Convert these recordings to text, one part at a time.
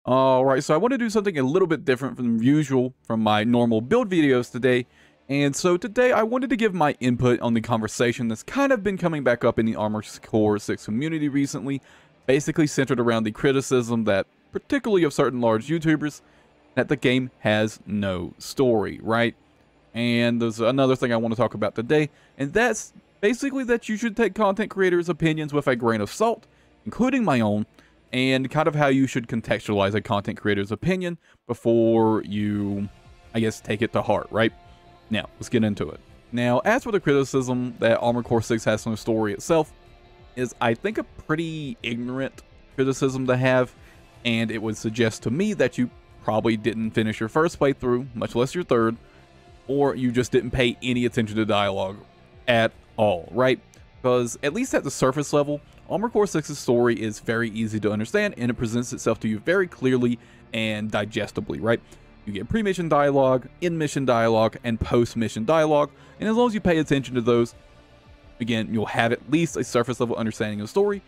Alright, so I want to do something a little bit different from usual from my normal build videos today. And so today I wanted to give my input on the conversation that's kind of been coming back up in the Armored Core 6 community recently, basically centered around the criticism that, particularly of certain large YouTubers, that the game has no story, right? And there's another thing I want to talk about today, and that's basically that you should take content creators' opinions with a grain of salt, including my own, and kind of how you should contextualize a content creator's opinion before you, I guess, take it to heart, right? Now, let's get into it. Now, as for the criticism that Armored Core 6 has no story itself, is I think a pretty ignorant criticism to have, and it would suggest to me that you probably didn't finish your first playthrough, much less your third, or you just didn't pay any attention to dialogue at all, right? Because at least at the surface level, Armored Core 6's story is very easy to understand, and it presents itself to you very clearly and digestibly, right? You get pre-mission dialogue, in-mission dialogue, and post-mission dialogue, and as long as you pay attention to those, again, you'll have at least a surface level understanding of the story.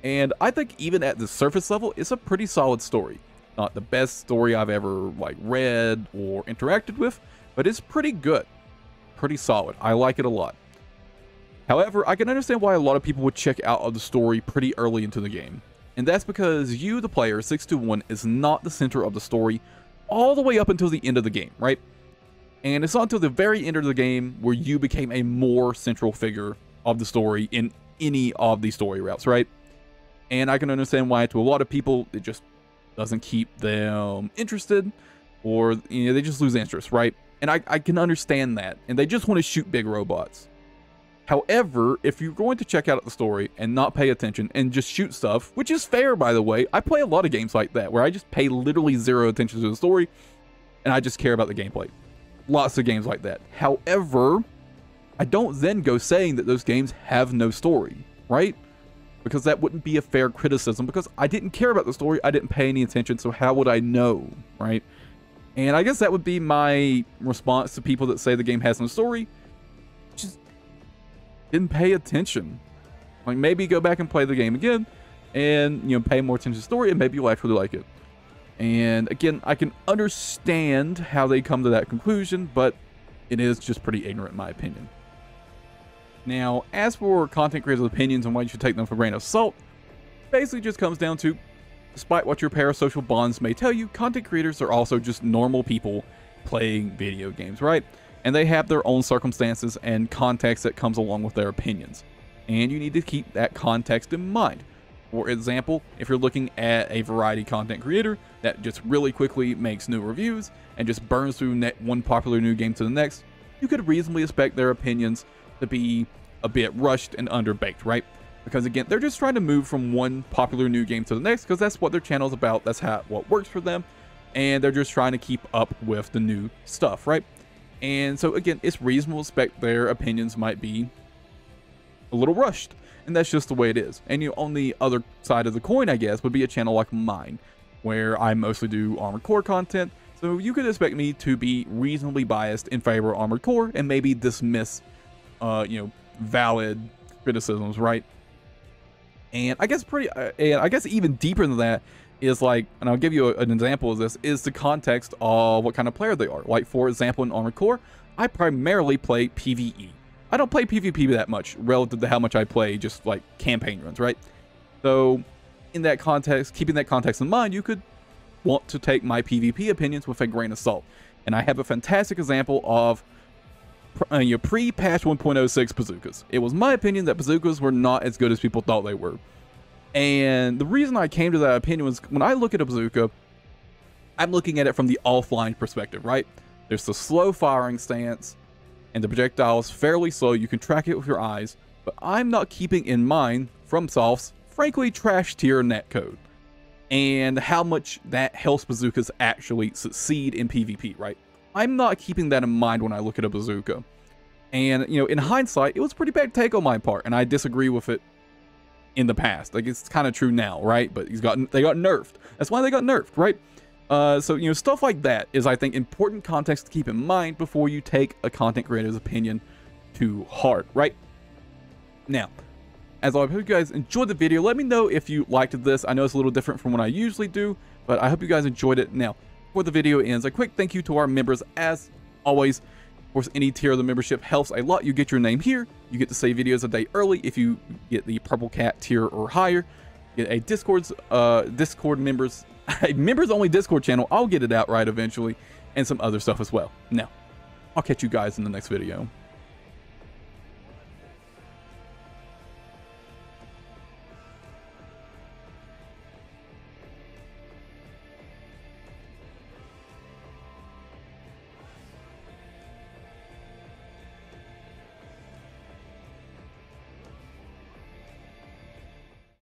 And I think even at the surface level, it's a pretty solid story. Not the best story I've ever read or interacted with, but it's pretty good, pretty solid. I like it a lot. However, I can understand why a lot of people would check out of the story pretty early into the game. And that's because you, the player, 621, is not the center of the story all the way up until the end of the game, right? And it's not until the very end of the game where you became a more central figure of the story in any of the story routes, right? And I can understand why to a lot of people, it just doesn't keep them interested, or they just lose interest, right? And I can understand that, and they just want to shoot big robots. However, if you're going to check out the story and not pay attention and just shoot stuff, which is fair, by the way, I play a lot of games like that, where I just pay literally zero attention to the story, and I just care about the gameplay. Lots of games like that. However, I don't then go saying that those games have no story, right? Because that wouldn't be a fair criticism, because I didn't care about the story, I didn't pay any attention, so how would I know, right? And I guess that would be my response to people that say the game has no story. Just didn't pay attention. Maybe go back and play the game again and, pay more attention to the story, and maybe you'll actually like it. And again, I can understand how they come to that conclusion, but it is just pretty ignorant in my opinion. Now, as for content creators' opinions and why you should take them for a grain of salt, basically just comes down to, despite what your parasocial bonds may tell you, content creators are also just normal people playing video games, right? And they have their own circumstances and context that comes along with their opinions. And you need to keep that context in mind. For example, if you're looking at a variety content creator that just really quickly makes new reviews and just burns through one popular new game to the next, you could reasonably expect their opinions to be a bit rushed and underbaked, right? Because again, they're just trying to move from one popular new game to the next, because that's what their channel's about, that's what works for them, and they're just trying to keep up with the new stuff, right? And so again, it's reasonable to expect their opinions might be a little rushed, and that's just the way it is. And on the other side of the coin, I guess, would be a channel like mine, where I mostly do Armored Core content, so you could expect me to be reasonably biased in favor of Armored Core, and maybe dismiss, valid criticisms, right? And I guess even deeper than that is and I'll give you an example of this, is the context of what kind of player they are. Like, for example, in Armored Core, I primarily play PvE. I don't play PvP that much relative to how much I play just campaign runs, right? So in that context, keeping that context in mind, you could want to take my PvP opinions with a grain of salt. And I have a fantastic example of pre-patch 1.06 bazookas. It was my opinion that bazookas were not as good as people thought they were. And the reason I came to that opinion was, when I look at a bazooka, I'm looking at it from the offline perspective, right? There's the slow firing stance, and the projectile is fairly slow. You can track it with your eyes, but I'm not keeping in mind FromSoft's frankly trash tier netcode and how much that helps bazookas actually succeed in PvP, right? I'm not keeping that in mind when I look at a bazooka. And, in hindsight, it was a pretty bad take on my part, and I disagree with it in the past. It's kind of true now, right? But they got nerfed. That's why they got nerfed, right? So, stuff like that is, I think, important context to keep in mind before you take a content creator's opinion to heart, right? Now, as I hope you guys enjoyed the video, let me know if you liked this. I know it's a little different from what I usually do, But I hope you guys enjoyed it. Now, before the video ends, a quick thank you to our members as always. Of course, any tier of the membership helps a lot. You get your name here. You get to save videos a day early if you get the Purple Cat tier or higher. You get a Discord members, a members only Discord channel. I'll get it out right eventually, and some other stuff as well. Now, I'll catch you guys in the next video.